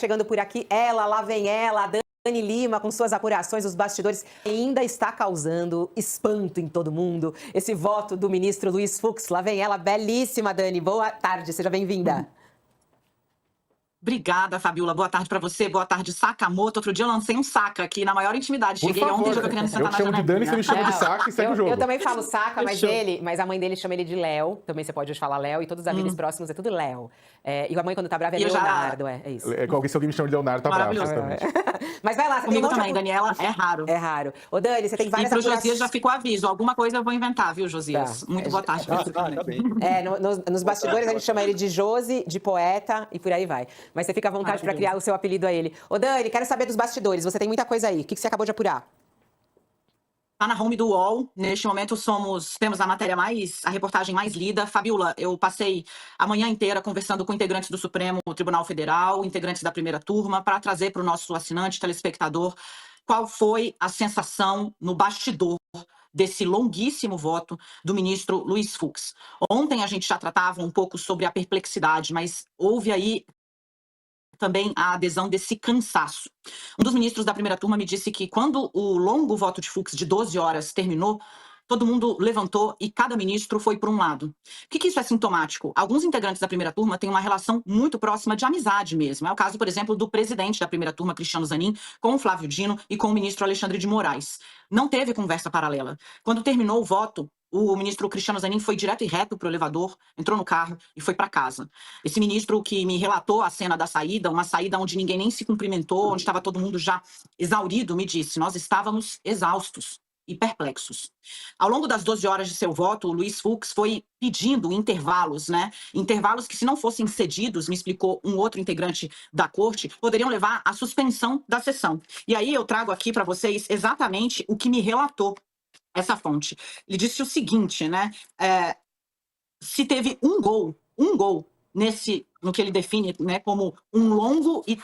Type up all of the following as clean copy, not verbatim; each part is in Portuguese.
Chegando por aqui, lá vem ela, a Dani Lima, com suas apurações, os bastidores, ainda está causando espanto em todo mundo. Esse voto do ministro Luiz Fux, lá vem ela, belíssima, Dani. Boa tarde, seja bem-vinda. Obrigada, Fabiola. Boa tarde pra você. Boa tarde, Sakamoto. Outro dia eu lancei um saca aqui na maior intimidade. Cheguei ontem, já tô querendo sentar na janelinha. Eu te chamo de Dani, você me chama de saca e segue o jogo. Eu também falo saca, mas a mãe dele chama ele de Léo. Também você pode falar Léo. E todos os amigos próximos é tudo Léo. E a mãe, quando tá brava, é Leonardo. É isso. Se alguém me chama de Leonardo, tá bravo, justamente. Mas vai lá, você Comigo tem também, Daniela, é raro. É raro. Ô, Dani, você tem várias apurações. E pro Josias já ficou aviso. Alguma coisa eu vou inventar, viu, Josias? Tá. Muito boa tarde pra você também. Tá bem. Nos bastidores a gente chama ele de Josi, de poeta e por aí vai. Mas você fica à vontade pra criar o seu apelido a ele. Ô, Dani, quero saber dos bastidores. Você tem muita coisa aí. O que você acabou de apurar? Tá na home do UOL. Neste momento temos a reportagem mais lida. Fabiola, eu passei a manhã inteira conversando com integrantes do Supremo Tribunal Federal, integrantes da primeira turma, para trazer para o nosso assinante, telespectador, qual foi a sensação no bastidor desse longuíssimo voto do ministro Luiz Fux. Ontem a gente já tratava um pouco sobre a perplexidade, mas houve aí também a adesão desse cansaço. Um dos ministros da primeira turma me disse que quando o longo voto de Fux de 12 horas terminou, todo mundo levantou e cada ministro foi para um lado. O que isso é sintomático? Alguns integrantes da primeira turma têm uma relação muito próxima de amizade mesmo. É o caso, por exemplo, do presidente da primeira turma, Cristiano Zanin, com o Flávio Dino e com o ministro Alexandre de Moraes. Não teve conversa paralela. Quando terminou o voto, o ministro Cristiano Zanin foi direto e reto para o elevador, entrou no carro e foi para casa. Esse ministro que me relatou a cena da saída, uma saída onde ninguém nem se cumprimentou, onde estava todo mundo já exaurido, me disse: nós estávamos exaustos e perplexos. Ao longo das 12 horas de seu voto, o Luiz Fux foi pedindo intervalos, né? Intervalos que, se não fossem cedidos, me explicou um outro integrante da corte, poderiam levar à suspensão da sessão. E aí eu trago aqui para vocês exatamente o que me relatou essa fonte. Ele disse o seguinte, né? Se teve um gol no que ele define, né, como um longo e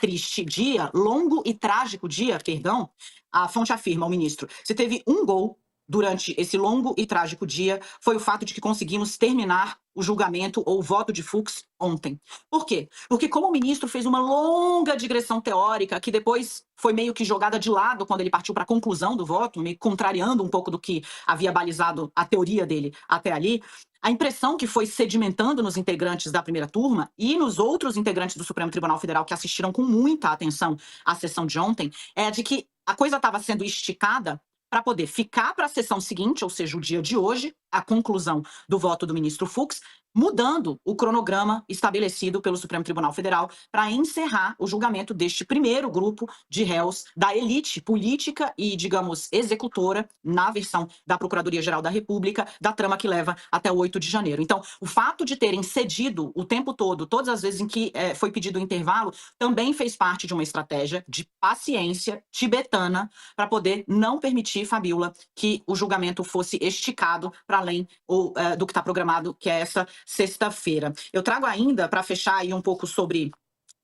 trágico dia, perdão, a fonte afirma, o ministro, se teve um gol durante esse longo e trágico dia, foi o fato de que conseguimos terminar o julgamento ou o voto de Fux ontem. Por quê? Porque como o ministro fez uma longa digressão teórica, que depois foi meio que jogada de lado quando ele partiu para a conclusão do voto, meio contrariando um pouco do que havia balizado a teoria dele até ali, a impressão que foi sedimentando nos integrantes da primeira turma e nos outros integrantes do Supremo Tribunal Federal que assistiram com muita atenção à sessão de ontem, é de que a coisa estava sendo esticada para poder ficar para a sessão seguinte, ou seja, o dia de hoje, a conclusão do voto do ministro Fux, mudando o cronograma estabelecido pelo Supremo Tribunal Federal para encerrar o julgamento deste primeiro grupo de réus da elite política e, digamos, executora, na versão da Procuradoria-Geral da República, da trama que leva até o 8 de janeiro. Então, o fato de terem cedido o tempo todo, todas as vezes em que foi pedido o intervalo, também fez parte de uma estratégia de paciência tibetana para poder não permitir, Fabiola, que o julgamento fosse esticado para além do que está programado, que é essa sexta-feira. Eu trago ainda, para fechar aí um pouco sobre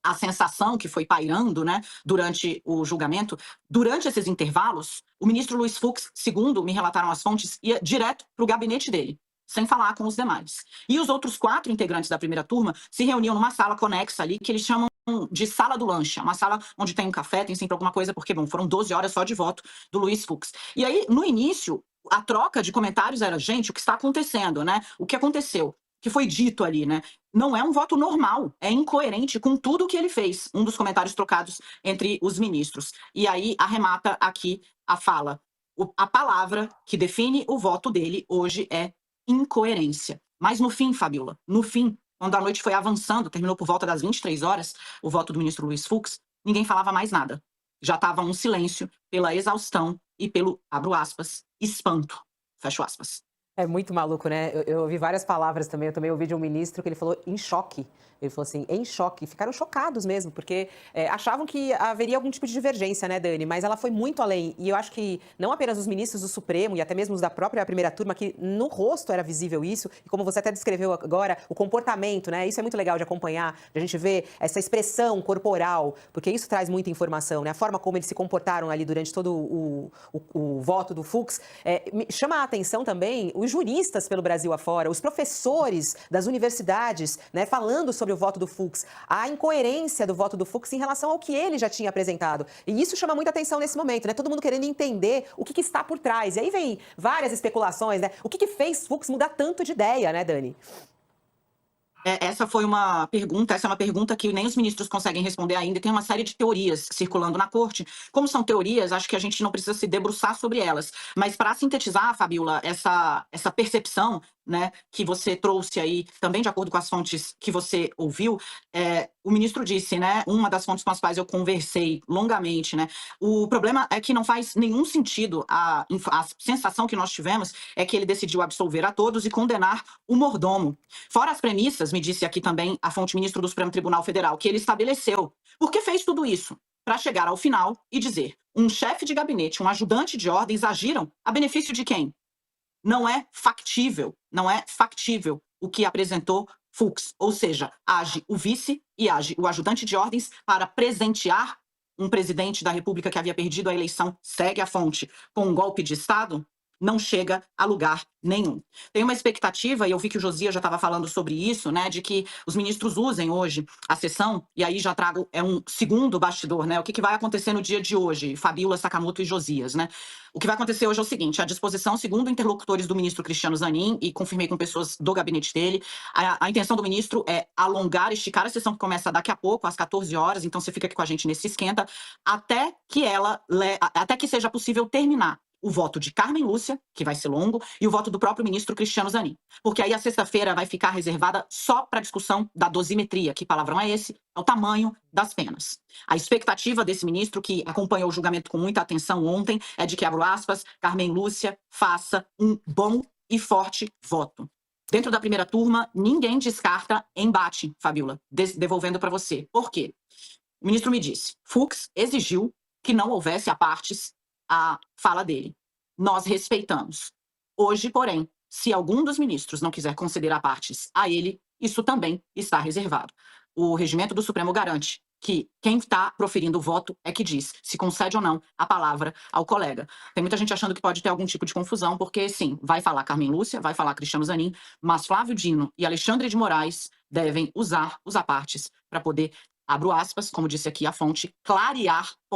a sensação que foi pairando, né, durante o julgamento, durante esses intervalos, o ministro Luiz Fux, segundo me relataram as fontes, ia direto para o gabinete dele, sem falar com os demais. E os outros 4 integrantes da primeira turma se reuniam numa sala conexa ali, que eles chamam de sala do lanche, uma sala onde tem um café, tem sempre alguma coisa, porque, bom, foram 12 horas só de voto do Luiz Fux. E aí, no início, a troca de comentários era, gente, o que está acontecendo, né? O que aconteceu? Que foi dito ali, né? Não é um voto normal, é incoerente com tudo o que ele fez. Um dos comentários trocados entre os ministros. E aí arremata aqui a fala. A palavra que define o voto dele hoje é incoerência. Mas no fim, Fabiola, no fim, quando a noite foi avançando, terminou por volta das 23 horas, o voto do ministro Luiz Fux, ninguém falava mais nada. Já estava um silêncio pela exaustão e pelo, abro aspas, espanto, fecho aspas. É muito maluco, né? Eu ouvi várias palavras também. Eu também ouvi de um ministro que ele falou em choque. Ele falou assim, em choque. Ficaram chocados mesmo, porque achavam que haveria algum tipo de divergência, né, Dani? Mas ela foi muito além. E eu acho que não apenas os ministros do Supremo e até mesmo os da própria primeira turma, que no rosto era visível isso. E como você até descreveu agora, o comportamento, né? Isso é muito legal de acompanhar, de a gente ver essa expressão corporal, porque isso traz muita informação, né? A forma como eles se comportaram ali durante todo o voto do Fux. Chama a atenção também o os juristas pelo Brasil afora, os professores das universidades, né, falando sobre o voto do Fux, a incoerência do voto do Fux em relação ao que ele já tinha apresentado. E isso chama muita atenção nesse momento, né? Todo mundo querendo entender o que está por trás. E aí vem várias especulações, né? O que fez Fux mudar tanto de ideia, né, Dani? Essa é uma pergunta que nem os ministros conseguem responder ainda, e tem uma série de teorias circulando na corte. Como são teorias, acho que a gente não precisa se debruçar sobre elas. Mas para sintetizar, Fabiola, essa percepção, né, que você trouxe aí, também de acordo com as fontes que você ouviu, o ministro disse, né, uma das fontes com as quais eu conversei longamente, né, o problema é que não faz nenhum sentido, a sensação que nós tivemos é que ele decidiu absolver a todos e condenar o mordomo. Fora as premissas, me disse aqui também a fonte ministro do Supremo Tribunal Federal, que ele estabeleceu. Por que fez tudo isso? Para chegar ao final e dizer, um chefe de gabinete, um ajudante de ordens agiram a benefício de quem? Não é factível o que apresentou Fux, ou seja, age o vice e age o ajudante de ordens para presentear um presidente da República que havia perdido a eleição, segue a fonte, com um golpe de Estado, não chega a lugar nenhum. Tem uma expectativa, e eu vi que o Josias já estava falando sobre isso, né, de que os ministros usem hoje a sessão, e aí já trago, um segundo bastidor, né, o que vai acontecer no dia de hoje, Fabiola, Sakamoto e Josias, né. O que vai acontecer hoje é o seguinte, a disposição, segundo interlocutores do ministro Cristiano Zanin, e confirmei com pessoas do gabinete dele, a intenção do ministro é alongar, esticar a sessão que começa daqui a pouco, às 14 horas, então você fica aqui com a gente nesse esquenta, até que seja possível terminar o voto de Carmen Lúcia, que vai ser longo, e o voto do próprio ministro Cristiano Zanin. Porque aí a sexta-feira vai ficar reservada só para a discussão da dosimetria. Que palavrão é esse? É o tamanho das penas. A expectativa desse ministro, que acompanhou o julgamento com muita atenção ontem, é de que, abro aspas, Carmen Lúcia faça um bom e forte voto. Dentro da primeira turma, ninguém descarta embate, Fabiola, devolvendo para você. Por quê? O ministro me disse, Fux exigiu que não houvesse a partes a fala dele. Nós respeitamos. Hoje, porém, se algum dos ministros não quiser conceder a partes a ele, isso também está reservado. O regimento do Supremo garante que quem está proferindo o voto é que diz se concede ou não a palavra ao colega. Tem muita gente achando que pode ter algum tipo de confusão, porque sim, vai falar Carmen Lúcia, vai falar Cristiano Zanin, mas Flávio Dino e Alexandre de Moraes devem usar os apartes para poder, abro aspas, como disse aqui a fonte, clarear